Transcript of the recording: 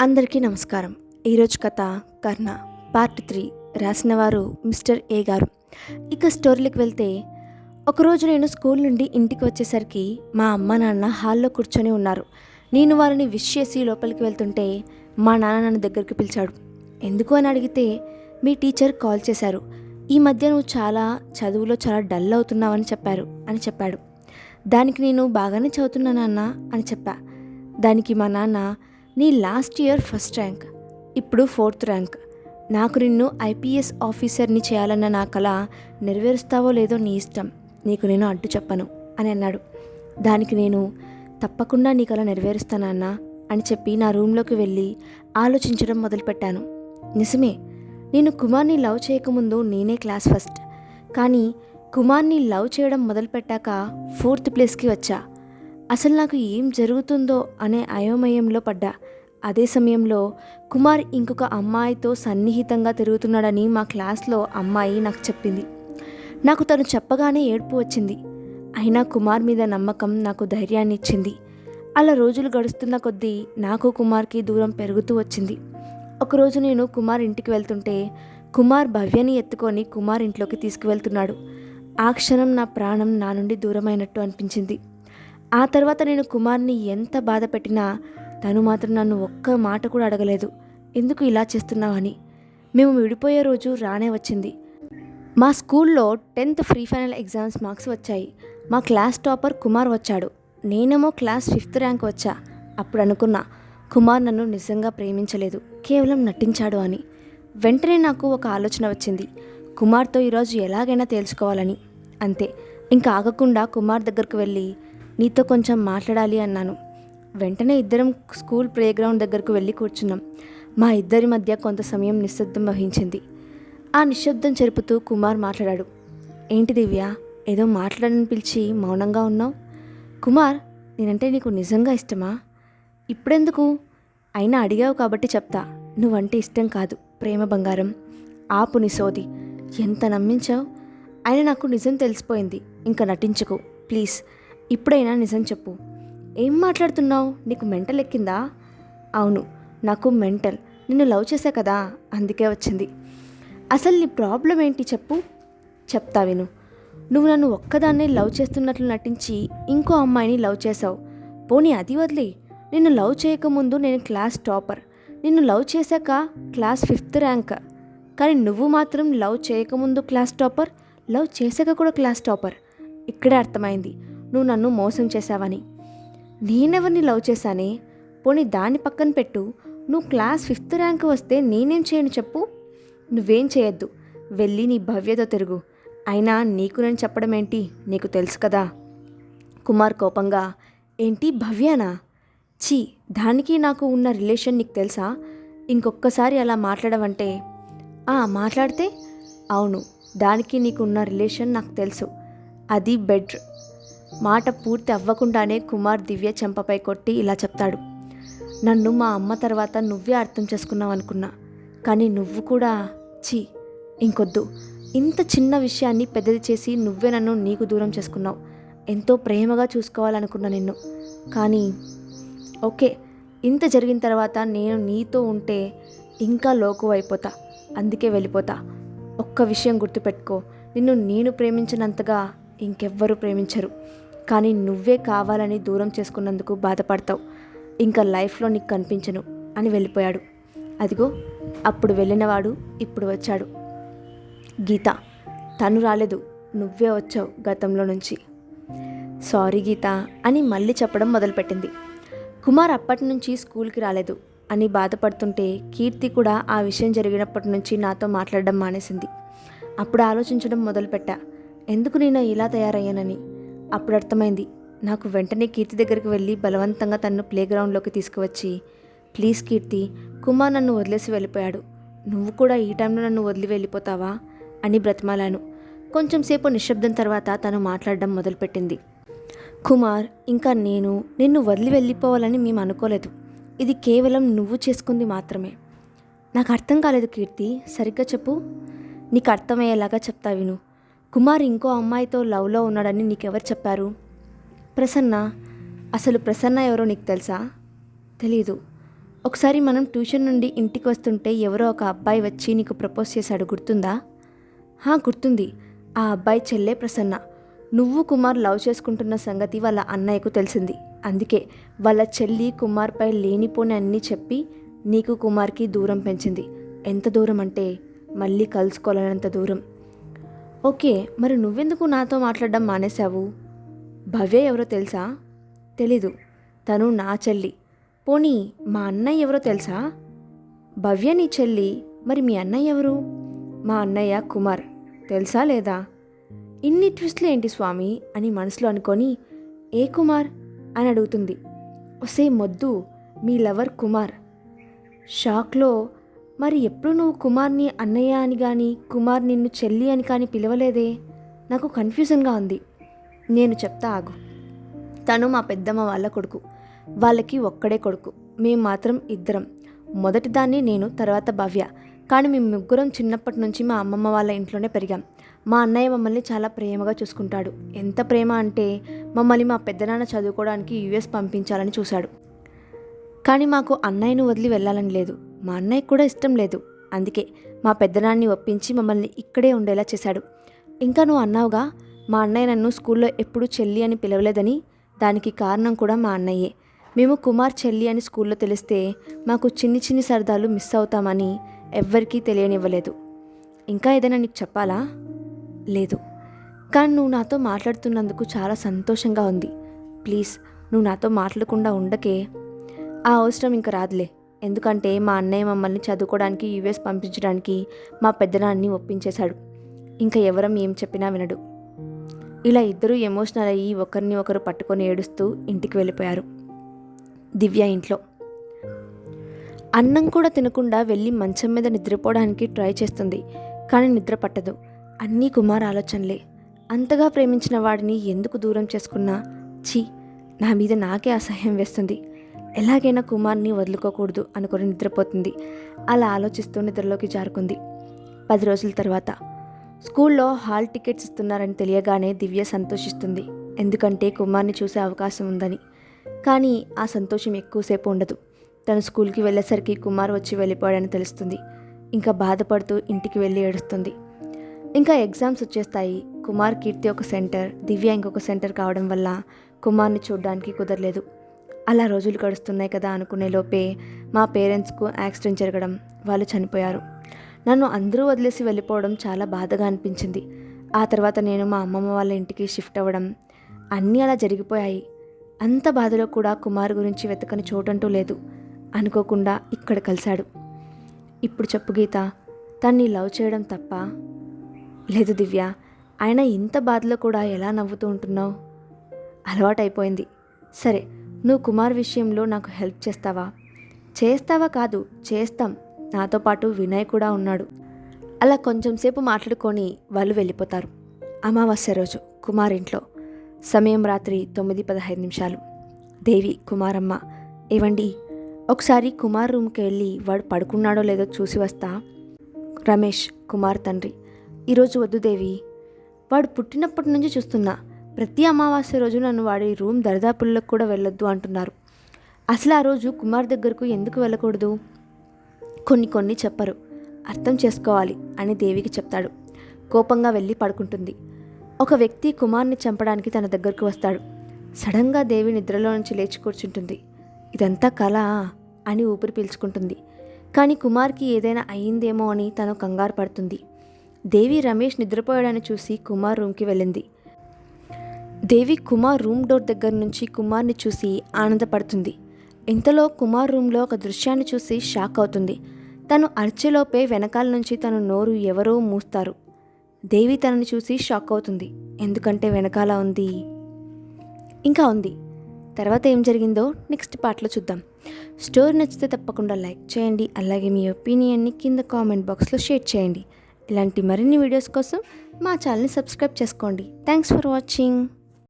అందరికీ నమస్కారం. ఈరోజు కథ కర్ణ పార్ట్ 3 రాసిన వారు మిస్టర్ ఏ గారు. ఇక స్టోరీలకు వెళ్తే, ఒకరోజు నేను స్కూల్ నుండి ఇంటికి వచ్చేసరికి మా అమ్మ నాన్న హాల్లో కూర్చొని ఉన్నారు. నేను వారిని విష్ చేసి లోపలికి వెళ్తుంటే మా నాన్న నన్ను దగ్గరికి పిలిచాడు. ఎందుకు అని అడిగితే, మీ టీచర్ కాల్ చేశారు, ఈ మధ్య నువ్వు చదువులో చాలా డల్ అవుతున్నావని చెప్పాడు. దానికి నేను బాగానే చదువుతున్నా నాన్న అని చెప్పా. దానికి మా నాన్న, నీ లాస్ట్ ఇయర్ ఫస్ట్ ర్యాంక్, ఇప్పుడు 4th ర్యాంక్. నాకు నిన్ను ఐపీఎస్ ఆఫీసర్ని చేయాలన్న నా కల నెరవేరుస్తావో లేదో నీ ఇష్టం, నీకు నేను అడ్డు చెప్పను అని అన్నాడు. దానికి నేను, తప్పకుండా నీ కల నెరవేరుస్తానన్నా అని చెప్పి నా రూమ్లోకి వెళ్ళి ఆలోచించడం మొదలుపెట్టాను. నిజమే, నేను కుమార్ని లవ్ చేయకముందు నేనే క్లాస్ ఫస్ట్. కానీ కుమార్ని లవ్ చేయడం మొదలుపెట్టాక 4th ప్లేస్కి వచ్చా. అసలు నాకు ఏం జరుగుతుందో అనే అయోమయంలో పడ్డా. అదే సమయంలో కుమార్ ఇంకొక అమ్మాయితో సన్నిహితంగా తిరుగుతున్నాడని మా క్లాస్లో అమ్మాయి నాకు చెప్పింది. నాకు తను చెప్పగానే ఏడుపు వచ్చింది. అయినా కుమార్ మీద నమ్మకం నాకు ధైర్యాన్ని ఇచ్చింది. అలా రోజులు గడుస్తున్న కొద్దీ నాకు కుమార్కి దూరం పెరుగుతూ వచ్చింది. ఒకరోజు నేను కుమార్ ఇంటికి వెళ్తుంటే కుమార్ భవ్యని ఎత్తుకొని కుమార్ ఇంట్లోకి తీసుకువెళ్తున్నాడు. ఆ క్షణం నా ప్రాణం నా నుండి దూరమైనట్టు అనిపించింది. ఆ తర్వాత నేను కుమార్ని ఎంత బాధ పెట్టినా తను మాత్రం నన్ను ఒక్క మాట కూడా అడగలేదు, ఎందుకు ఇలా చేస్తున్నావని. మేము విడిపోయే రోజు రానే వచ్చింది. మా స్కూల్లో 10th pre final exams marks వచ్చాయి. మా క్లాస్ టాపర్ కుమార్ వచ్చాడు. నేనేమో క్లాస్ 5th ర్యాంక్ వచ్చా. అప్పుడు అనుకున్నా, కుమార్ నన్ను నిజంగా ప్రేమించలేదు, కేవలం నటించాడు అని. వెంటనే నాకు ఒక ఆలోచన వచ్చింది, కుమార్తో ఈరోజు ఎలాగైనా తేల్చుకోవాలని. అంతే, ఇంకా ఆగకుండా కుమార్ దగ్గరకు వెళ్ళి, నీతో కొంచెం మాట్లాడాలి అన్నాను. వెంటనే ఇద్దరం స్కూల్ ప్లేగ్రౌండ్ దగ్గరకు వెళ్ళి కూర్చున్నాం. మా ఇద్దరి మధ్య కొంత సమయం నిశ్శబ్దం వహించింది. ఆ నిశ్శబ్దం చెరుపుతూ కుమార్ మాట్లాడాడు. ఏంటి దివ్య, ఏదో మాట్లాడని పిలిచి మౌనంగా ఉన్నావు? కుమార్, నేనంటే నీకు నిజంగా ఇష్టమా? ఇప్పుడెందుకు? అయినా అడిగావు కాబట్టి చెప్తా. నువ్వంటే ఇష్టం కాదు, ప్రేమ బంగారం. ఆపు నీ సోది. ఎంత నమ్మించావు. అయినా నాకు నిజం తెలిసిపోయింది, ఇంకా నటించుకో ప్లీజ్. ఇప్పుడైనా నిజం చెప్పు. ఏం మాట్లాడుతున్నావు? నీకు మెంటల్ ఎక్కిందా? అవును, నాకు మెంటల్. నిన్ను లవ్ చేశా కదా, అందుకే వచ్చింది. అసలు నీ ప్రాబ్లం ఏంటి చెప్పు. చెప్తా విను. నువ్వు నన్ను ఒక్కదాన్నే లవ్ చేస్తున్నట్లు నటించి ఇంకో అమ్మాయిని లవ్ చేశావు. పోనీ అది వదిలే, నిన్ను లవ్ చేయకముందు నేను క్లాస్ టాపర్, నిన్ను లవ్ చేశాక క్లాస్ 5th ర్యాంక్. కానీ నువ్వు మాత్రం లవ్ చేయకముందు క్లాస్ టాపర్, లవ్ చేశాక కూడా క్లాస్ టాపర్. ఇక్కడే అర్థమైంది నువ్వు నన్ను మోసం చేశావని. నేనెవరిని లవ్ చేశానే? పోనీ దాన్ని పక్కన పెట్టు. నువ్వు క్లాస్ 5th ర్యాంక్ వస్తే నేనేం చేయను చెప్పు. నువ్వేం చేయొద్దు, వెళ్ళి నీ భవ్యతో తిరుగు. అయినా నీకు నేను చెప్పడం ఏంటి, నీకు తెలుసు కదా. కుమార్ కోపంగా, ఏంటి భవ్యనా? ఛీ, దానికి నాకు ఉన్న రిలేషన్ నీకు తెలుసా? ఇంకొక్కసారి అలా మాట్లాడవంటే. మాట్లాడితే? అవును, దానికి నీకున్న రిలేషన్ నాకు తెలుసు, అది బెడ్. మాట పూర్తి అవ్వకుండానే కుమార్ దివ్య చెంపపై కొట్టి ఇలా చెప్తాడు. నన్ను మా అమ్మ తర్వాత నువ్వే అర్థం చేసుకున్నావు అనుకున్నా, కానీ నువ్వు కూడా ఛీ, ఇంకొద్దు. ఇంత చిన్న విషయాన్ని పెద్దది చేసి నువ్వే నన్ను నీకు దూరం చేసుకున్నావు. ఎంతో ప్రేమగా చూసుకోవాలనుకున్నా నిన్ను. కానీ ఓకే, ఇంత జరిగిన తర్వాత నేను నీతో ఉంటే ఇంకా లోకు అయిపోతా, అందుకే వెళ్ళిపోతా. ఒక్క విషయం గుర్తుపెట్టుకో, నిన్ను నేను ప్రేమించినంతగా ఇంకెవ్వరూ ప్రేమించరు. కానీ నువ్వే కావాలని దూరం చేసుకున్నందుకు బాధపడతావు. ఇంకా లైఫ్లో నీకు కనిపించను అని వెళ్ళిపోయాడు. అదిగో, అప్పుడు వెళ్ళినవాడు ఇప్పుడు వచ్చాడు. గీత, తను రాలేదు, నువ్వే వచ్చావు గతంలో నుంచి. సారీ గీత అని మళ్ళీ చెప్పడం మొదలుపెట్టింది. కుమార్ అప్పటి నుంచి స్కూల్కి రాలేదు అని బాధపడుతుంటే కీర్తి కూడా ఆ విషయం జరిగినప్పటి నుంచి నాతో మాట్లాడడం మానేసింది. అప్పుడు ఆలోచించడం మొదలుపెట్టా, ఎందుకు నేను ఇలా తయారయ్యానని. అప్పుడు అర్థమైంది నాకు. వెంటనే కీర్తి దగ్గరికి వెళ్ళి బలవంతంగా తనను ప్లేగ్రౌండ్లోకి తీసుకువచ్చి, ప్లీజ్ కీర్తి, కుమార్ నన్ను వదిలేసి వెళ్ళిపోయాడు, నువ్వు కూడా ఈ టైంలో నన్ను వదిలి వెళ్ళిపోతావా అని బ్రతిమాలాను. కొంచెం సేపు నిశ్శబ్దం తర్వాత తను మాట్లాడడం మొదలుపెట్టింది. కుమార్, ఇంకా నేను నిన్ను వదిలి వెళ్ళిపోవాలని మేము అనుకోలేదు. ఇది కేవలం నువ్వు చేసుకుంది మాత్రమే. నాకు అర్థం కాలేదు కీర్తి, సరిగ్గా చెప్పు. నీకు అర్థమయ్యేలాగా చెప్తా విను. కుమార్ ఇంకో అమ్మాయితో లవ్లో ఉన్నాడని నీకెవరు చెప్పారు? ప్రసన్న. అసలు ప్రసన్న ఎవరో నీకు తెలుసా? తెలీదు. ఒకసారి మనం ట్యూషన్ నుండి ఇంటికి వస్తుంటే ఎవరో ఒక అబ్బాయి వచ్చి నీకు ప్రపోజ్ చేశాడు, గుర్తుందా? గుర్తుంది. ఆ అబ్బాయి చెల్లె ప్రసన్న. నువ్వు కుమార్ లవ్ చేసుకుంటున్న సంగతి వాళ్ళ అన్నయ్యకు తెలిసింది. అందుకే వాళ్ళ చెల్లి కుమార్పై లేనిపోని అన్నీ చెప్పి నీకు కుమార్కి దూరం పెంచింది. ఎంత దూరం అంటే మళ్ళీ కలుసుకోలేనంత దూరం. ఓకే, మరి నువ్వెందుకు నాతో మాట్లాడడం మానేశావు? భవ్య ఎవరో తెలుసా? తెలీదు. తను నా చెల్లి. పోనీ మా అన్నయ్య ఎవరో తెలుసా? భవ్య నీ చెల్లి, మరి మీ అన్నయ్య ఎవరు? మా అన్నయ్య కుమార్. తెలుసా లేదా? ఇన్ని ట్విస్ట్లు ఏంటి స్వామి అని మనసులో అనుకొని, ఏ కుమార్ అని అడుగుతుంది. ఒసే మొద్దు, మీ లవర్ కుమార్. షాక్లో, మరి ఎప్పుడు నువ్వు కుమార్ని అన్నయ్య అని కానీ కుమార్ నిన్ను చెల్లి అని కానీ పిలవలేదే? నాకు కన్ఫ్యూజన్గా ఉంది. నేను చెప్తా ఆగు. తను మా పెద్దమ్మ వాళ్ళ కొడుకు. వాళ్ళకి ఒక్కడే కొడుకు. మేం మాత్రం ఇద్దరం. మొదటిదాన్ని నేను, తర్వాత భవ్య. కానీ మేము ముగ్గురం చిన్నప్పటి నుంచి మా అమ్మమ్మ వాళ్ళ ఇంట్లోనే పెరిగాం. మా అన్నయ్య మమ్మల్ని చాలా ప్రేమగా చూసుకుంటాడు. ఎంత ప్రేమ అంటే మమ్మల్ని మా పెద్దనాన్న చదువుకోవడానికి యుఎస్ పంపించాలని చూశాడు. కానీ మాకు అన్నయ్యను వదిలి వెళ్ళాలని లేదు. మా అన్నయ్యకు కూడా ఇష్టం లేదు. అందుకే మా పెద్దనాన్ని ఒప్పించి మమ్మల్ని ఇక్కడే ఉండేలా చేశాడు. ఇంకా నువ్వు అన్నావుగా, మా అన్నయ్య నన్ను స్కూల్లో ఎప్పుడూ చెల్లి అని పిలవలేదని. దానికి కారణం కూడా మా అన్నయ్యే. మేము కుమార్ చెల్లి అని స్కూల్లో తెలిస్తే మాకు చిన్ని చిన్ని సరదాలు మిస్ అవుతామని ఎవ్వరికీ తెలియనివ్వలేదు. ఇంకా ఏదైనా నీకు చెప్పాలా? లేదు. కానీ నువ్వు నాతో మాట్లాడుతున్నందుకు చాలా సంతోషంగా ఉంది. ప్లీజ్ నువ్వు నాతో మాట్లాడకుండా ఉండకే. ఆ అవసరం ఇంకా రాదులే. ఎందుకంటే మా అన్నయ్య మమ్మల్ని చదువుకోవడానికి యుఎస్ పంపించడానికి మా పెద్దనాన్ని ఒప్పించేశాడు. ఇంకా ఎవరం ఏం చెప్పినా వినడు. ఇలా ఇద్దరూ ఎమోషనల్ అయ్యి ఒకరిని ఒకరు పట్టుకొని ఏడుస్తూ ఇంటికి వెళ్ళిపోయారు. దివ్య ఇంట్లో అన్నం కూడా తినకుండా వెళ్ళి మంచం మీద నిద్రపోవడానికి ట్రై చేస్తుంది. కానీ నిద్ర పట్టదు. అన్నీ కుమార్ ఆలోచనలే. అంతగా ప్రేమించిన వాడిని ఎందుకు దూరం చేసుకున్నా? ఛీ, నా మీద నాకే అసహ్యం వేస్తుంది. ఎలాగైనా కుమార్ని వదులుకోకూడదు అనుకుని నిద్రపోతుంది. అలా ఆలోచిస్తూ నిద్రలోకి జారుకుంది. 10 రోజుల తర్వాత స్కూల్లో హాల్ టికెట్స్ ఇస్తున్నారని తెలియగానే దివ్య సంతోషిస్తుంది. ఎందుకంటే కుమార్ని చూసే అవకాశం ఉందని. కానీ ఆ సంతోషం ఎక్కువసేపు ఉండదు. తను స్కూల్కి వెళ్ళేసరికి కుమార్ వచ్చి వెళ్ళిపోయాడని తెలుస్తుంది. ఇంకా బాధపడుతూ ఇంటికి వెళ్ళి ఏడుస్తుంది. ఇంకా ఎగ్జామ్స్ వచ్చేస్తాయి. కుమార్ కీర్తి ఒక సెంటర్, దివ్య ఇంకొక సెంటర్ కావడం వల్ల కుమార్ని చూడడానికి కుదరలేదు. అలా రోజులు గడుస్తున్నాయి కదా అనుకునే లోపే మా పేరెంట్స్కు యాక్సిడెంట్ జరగడం, వాళ్ళు చనిపోయారు. నన్ను అందరూ వదిలేసి వెళ్ళిపోవడం చాలా బాధగా అనిపించింది. ఆ తర్వాత నేను మా అమ్మమ్మ వాళ్ళ ఇంటికి షిఫ్ట్ అవ్వడం, అన్నీ అలా జరిగిపోయాయి. అంత బాధలో కూడా కుమార్ గురించి వెతకని చోటంటూ లేదు. అనుకోకుండా ఇక్కడ కలిశాడు. ఇప్పుడు చెప్పు గీత, తన్ని లవ్ చేయడం తప్ప? లేదు దివ్య, ఆయన ఇంత బాధలో కూడా ఎలా నవ్వుతూ ఉంటున్నావు? అలవాటైపోయింది. సరే, నువ్వు కుమార్ విషయంలో నాకు హెల్ప్ చేస్తావా? చేస్తావా కాదు, చేస్తాం. నాతో పాటు వినయ్ కూడా ఉన్నాడు. అలా కొంచెం సేపు మాట్లాడుకొని వాళ్ళు వెళ్ళిపోతారు. అమావాస్య రోజు కుమార్ ఇంట్లో. సమయం రాత్రి 9:15. దేవి, కుమారమ్మ, ఏవండి ఒకసారి కుమార్ రూమ్కి వెళ్ళి వాడు పడుకున్నాడో లేదో చూసి వస్తా. రమేష్, కుమార్ తండ్రి, ఈరోజు వద్దు దేవి. వాడు పుట్టినప్పటి నుంచి చూస్తున్నా. ప్రతి అమావాస్య రోజు నన్ను వాడి రూమ్ దరిదాపుల్లోకి కూడా వెళ్ళొద్దు అంటున్నారు. అసలు ఆ రోజు కుమార్ దగ్గరకు ఎందుకు వెళ్ళకూడదు? కొన్ని చెప్పరు, అర్థం చేసుకోవాలి అని దేవికి చెప్తాడు. కోపంగా వెళ్ళి పడుకుంటుంది. ఒక వ్యక్తి కుమార్ని చంపడానికి తన దగ్గరకు వస్తాడు. సడన్గా దేవి నిద్రలో నుంచి లేచి కూర్చుంటుంది. ఇదంతా కళ అని ఊపిరి పీల్చుకుంటుంది. కానీ కుమార్కి ఏదైనా అయ్యిందేమో అని తను కంగారు పడుతుంది. దేవి రమేష్ నిద్రపోయాడని చూసి కుమార్ రూమ్కి వెళ్ళింది. దేవి కుమార్ రూమ్ డోర్ దగ్గర నుంచి కుమార్ని చూసి ఆనందపడుతుంది. ఇంతలో కుమార్ రూమ్లో ఒక దృశ్యాన్ని చూసి షాక్ అవుతుంది. తను అరిచేలోపే వెనకాల నుంచి తన నోరు ఎవరో మూస్తారు. దేవి తనని చూసి షాక్ అవుతుంది. ఎందుకంటే వెనకాల ఉంది. తర్వాత ఏం జరిగిందో నెక్స్ట్ పార్ట్లో చూద్దాం. స్టోరీ నచ్చితే తప్పకుండా లైక్ చేయండి. అలాగే మీ ఒపీనియన్ని కింద కామెంట్ బాక్స్లో షేర్ చేయండి. ఇలాంటి మరిన్ని వీడియోస్ కోసం మా ఛానల్ని సబ్స్క్రైబ్ చేసుకోండి. Thanks for watching.